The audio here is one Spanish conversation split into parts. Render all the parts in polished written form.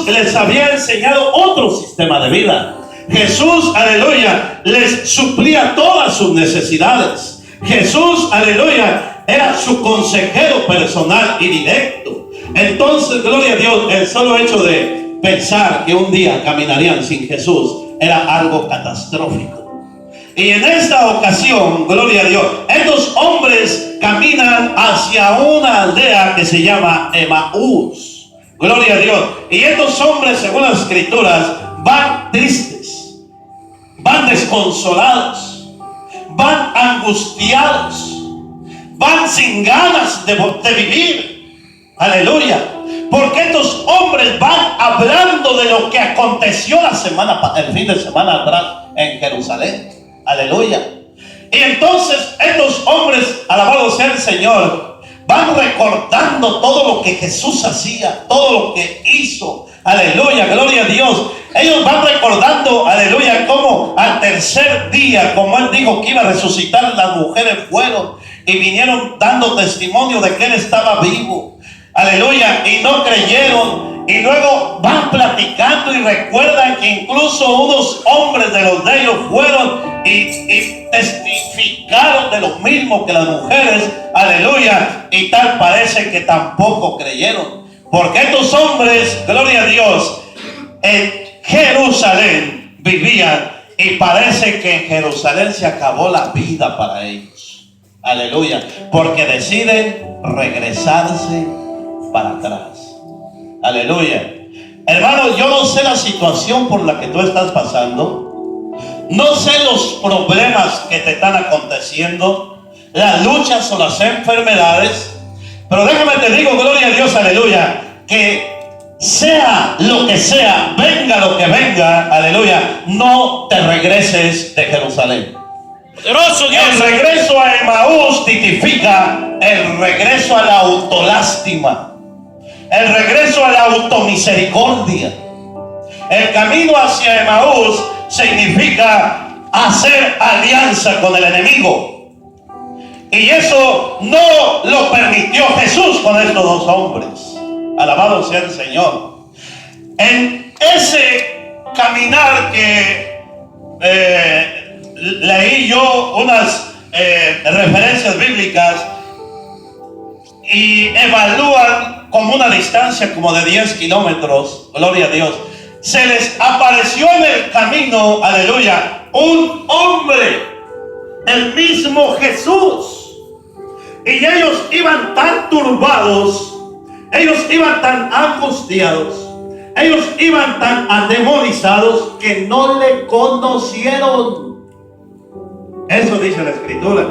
les había enseñado otro sistema de vida. Jesús, aleluya, les suplía todas sus necesidades. Jesús, aleluya, era su consejero personal y directo. Entonces, gloria a Dios, el solo hecho de pensar que un día caminarían sin Jesús era algo catastrófico. Y en esta ocasión, gloria a Dios, estos hombres caminan hacia una aldea que se llama Emaús. Gloria a Dios. Y estos hombres, según las escrituras, van tristes, van desconsolados, van angustiados, van sin ganas de vivir. Aleluya. Porque estos hombres van hablando de lo que aconteció el fin de semana atrás en Jerusalén. Aleluya. Y entonces estos hombres, alabado sea el Señor, van recordando todo lo que Jesús hacía, todo lo que hizo. Aleluya, gloria a Dios. Ellos van recordando, aleluya, cómo al tercer día, como Él dijo que iba a resucitar, las mujeres fueron y vinieron dando testimonio de que Él estaba vivo. Aleluya, y no creyeron. Y luego van platicando y recuerdan que incluso unos hombres de los de ellos fueron y testificaron de lo mismo que las mujeres. Aleluya. Y tal parece que tampoco creyeron. Porque estos hombres, gloria a Dios, en Jerusalén vivían. Y parece que en Jerusalén se acabó la vida para ellos. Aleluya. Porque deciden regresarse para atrás. Aleluya. Hermano, yo no sé la situación por la que tú estás pasando. No sé los problemas que te están aconteciendo, las luchas o las enfermedades. Pero déjame te digo, gloria a Dios, aleluya, que sea lo que sea, venga lo que venga, aleluya, no te regreses de Jerusalén. Poderoso Dios. El regreso a Emaús tipifica el regreso a la autolástima, el regreso a la automisericordia. El camino hacia Emaús significa hacer alianza con el enemigo. Y eso no lo permitió Jesús con estos dos hombres. Alabado sea el Señor. En ese caminar que leí yo unas referencias bíblicas y evalúan como una distancia como de 10 kilómetros, gloria a Dios. Se les apareció en el camino, aleluya, un hombre, el mismo Jesús. Y ellos iban tan turbados, ellos iban tan angustiados, ellos iban tan atemorizados que no le conocieron. Eso dice la Escritura.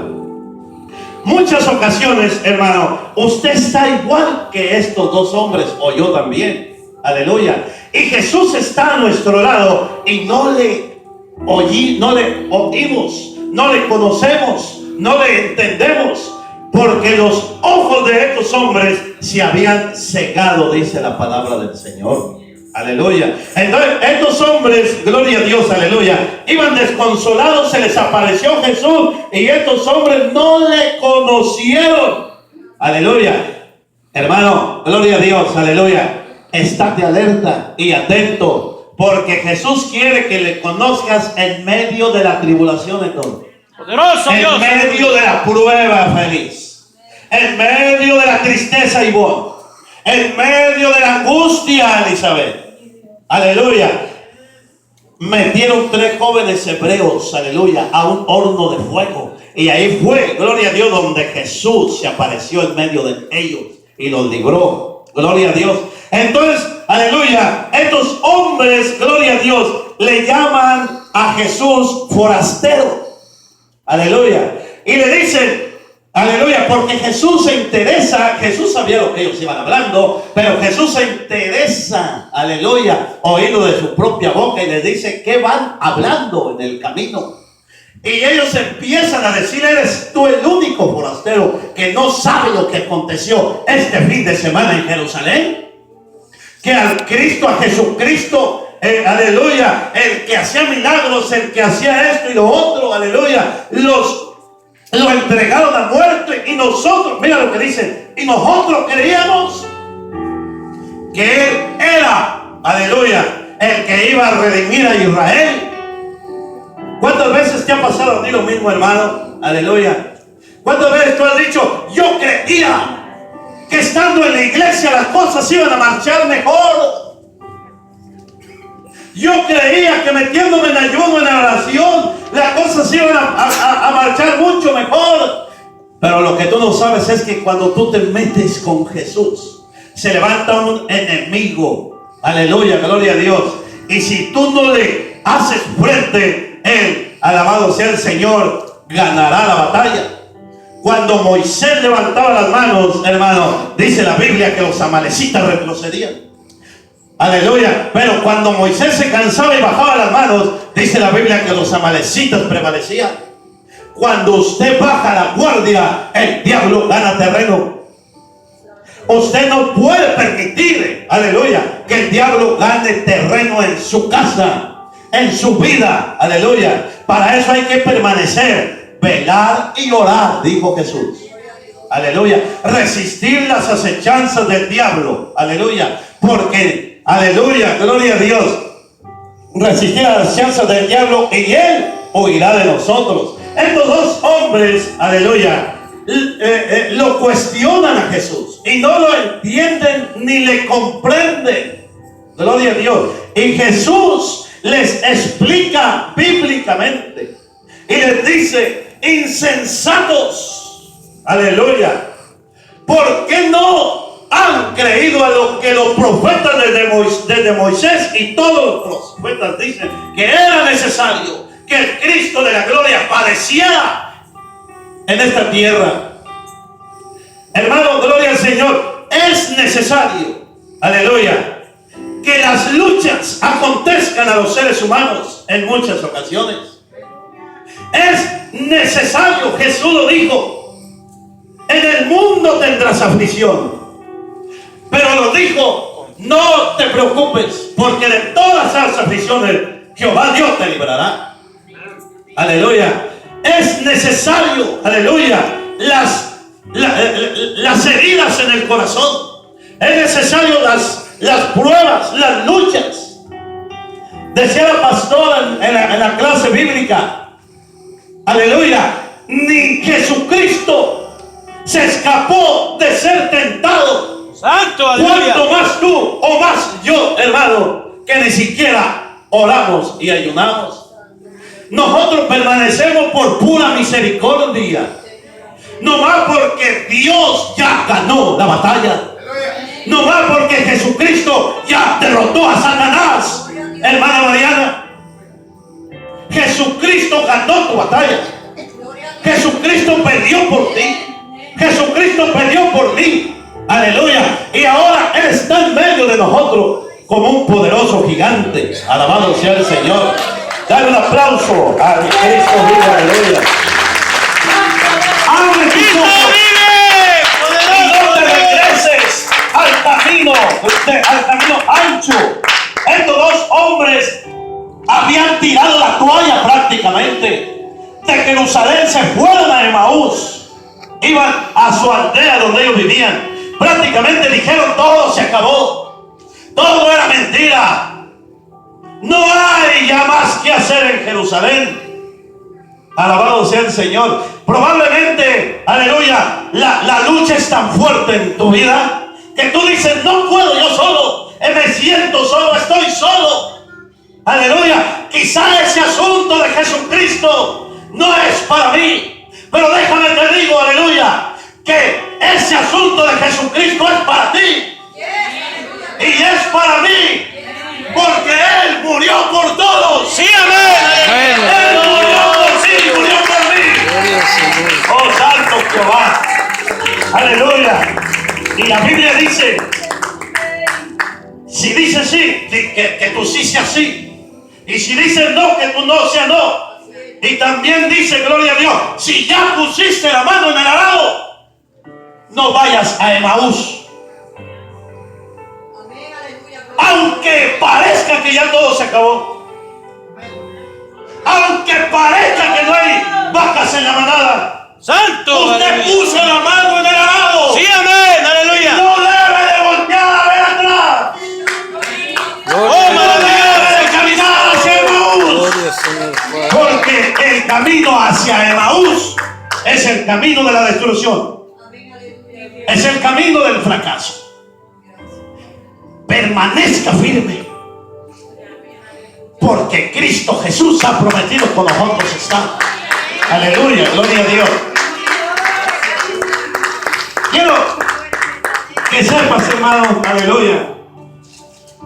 Muchas ocasiones, hermano, usted está igual que estos dos hombres, o yo también. Aleluya. Y Jesús está a nuestro lado y no le oímos, no le conocemos, no le entendemos, porque los ojos de estos hombres se habían cegado, dice la palabra del Señor. Aleluya. Entonces estos hombres, gloria a Dios, aleluya, iban desconsolados, se les apareció Jesús y estos hombres no le conocieron. Aleluya. Hermano, gloria a Dios, aleluya. Estate alerta y atento, porque Jesús quiere que le conozcas en medio de la tribulación. Entonces, Poderoso Dios. en medio de la prueba, feliz, en medio de la tristeza, Ivonne, en medio de la angustia, Elizabeth. Aleluya. Metieron 3 jóvenes hebreos, aleluya, a un horno de fuego. Y ahí fue, gloria a Dios, donde Jesús se apareció en medio de ellos y los libró. Gloria a Dios. Entonces, aleluya, estos hombres, gloria a Dios, le llaman a Jesús forastero. Aleluya. Y le dicen, aleluya, porque Jesús se interesa. Jesús sabía lo que ellos iban hablando, pero Jesús se interesa, aleluya, oírlo de su propia boca y les dice qué van hablando en el camino. Y ellos empiezan a decir: eres tú el único forastero que no sabe lo que aconteció este fin de semana en Jerusalén. Que al Cristo, a Jesucristo, aleluya, el que hacía milagros, el que hacía esto y lo otro, aleluya, lo entregaron a muerte. Y nosotros, mira lo que dice, y nosotros creíamos que Él era, aleluya, aleluya, el que iba a redimir a Israel. ¿Cuántas veces te ha pasado a ti lo mismo, hermano? Aleluya. ¿Cuántas veces tú has dicho, yo creía que estando en la iglesia las cosas iban a marchar mejor? Yo creía que metiéndome en ayuno, en oración, las cosas iban a marchar mucho mejor. Pero lo que tú no sabes es que cuando tú te metes con Jesús, se levanta un enemigo. Aleluya, gloria a Dios. Y si tú no le haces frente, Él, alabado sea el Señor, ganará la batalla. Cuando Moisés levantaba las manos, hermano, dice la Biblia que los amalecitas retrocedían. Aleluya. Pero cuando Moisés se cansaba y bajaba las manos, dice la Biblia que los amalecitas prevalecían. Cuando usted baja la guardia, el diablo gana terreno. Usted no puede permitir, aleluya, que el diablo gane terreno en su casa, en su vida, aleluya. Para eso hay que permanecer, velar y orar, dijo Jesús. Aleluya. Resistir las acechanzas del diablo, aleluya. Porque, aleluya, gloria a Dios, resistir las acechanzas del diablo y él huirá de nosotros. Estos dos hombres, aleluya, lo cuestionan a Jesús y no lo entienden ni le comprenden. Gloria a Dios. Y Jesús les explica bíblicamente y les dice, insensatos, aleluya, ¿por qué no han creído a lo que los profetas desde Moisés y todos los profetas dicen que era necesario que el Cristo de la gloria padeciera en esta tierra? Hermano, gloria al Señor. Es necesario, aleluya, que las luchas acontezcan a los seres humanos en muchas ocasiones. Es necesario, Jesús lo dijo, en el mundo tendrás aflicción. Pero lo dijo, no te preocupes, porque de todas las aflicciones Jehová Dios te librará. Aleluya. Es necesario, aleluya, las heridas en el corazón. Es necesario las pruebas, las luchas. Decía la pastora en la clase bíblica, aleluya, ni Jesucristo se escapó de ser tentado. Santo, aleluya. ¿Cuánto más tú o más yo, hermano, que ni siquiera oramos y ayunamos? Nosotros permanecemos por pura misericordia, no más porque Dios ya ganó la batalla, no más porque Jesucristo ya derrotó a Satanás. Hermana Mariana, Jesucristo ganó tu batalla. Jesucristo perdió por ti. Jesucristo perdió por mí. Aleluya. Y ahora Él está en medio de nosotros como un poderoso gigante. Alabado sea el Señor. Dale un aplauso al Cristo vive. Aleluya. Abre tus ojos y no te regreses al camino ancho. Estos dos hombres habían tirado la toalla prácticamente. De Jerusalén se fueron a Emaús. Iban a su aldea donde ellos vivían. Prácticamente dijeron, todo se acabó. Todo era mentira. No hay ya más que hacer en Jerusalén. Alabado sea el Señor. Probablemente, aleluya, la lucha es tan fuerte en tu vida que tú dices, no puedo yo solo. Me siento solo, estoy solo. Aleluya. Quizá ese asunto de Jesucristo no es para mí. Pero déjame te digo, aleluya, que ese asunto de Jesucristo es para ti. Y es para mí. Porque Él murió por todos. Sí, amén. Él murió por ti, murió por mí. Oh, santo Jehová. Aleluya. Y la Biblia dice, si dice sí, que tú sí seas sí. Y si dices no, que tú no seas no. Y también dice, gloria a Dios, si ya pusiste la mano en el arado, no vayas a Emaús. Aunque parezca que ya todo se acabó, aunque parezca que no hay vacas en la manada, Santo, usted aleluya. puso la mano en el arado. Sí, amén, aleluya. No debe de voltear a ver atrás. Oh, camino hacia Emaús es el camino de la destrucción. Es el camino del fracaso. Permanezca firme, porque Cristo Jesús ha prometido con nosotros estar. Aleluya, gloria a Dios. Quiero que sepas, hermano, aleluya,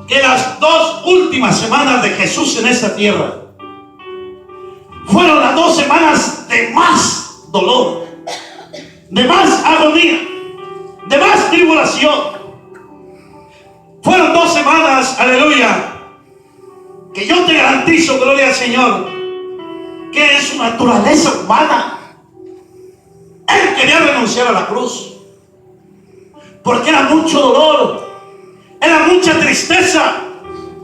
que las 2 últimas semanas de Jesús en esta tierra fueron las 2 semanas de más dolor, de más agonía, de más tribulación. Fueron 2 semanas, aleluya, que yo te garantizo, gloria al Señor, que en su naturaleza humana Él quería renunciar a la cruz, porque era mucho dolor, era mucha tristeza,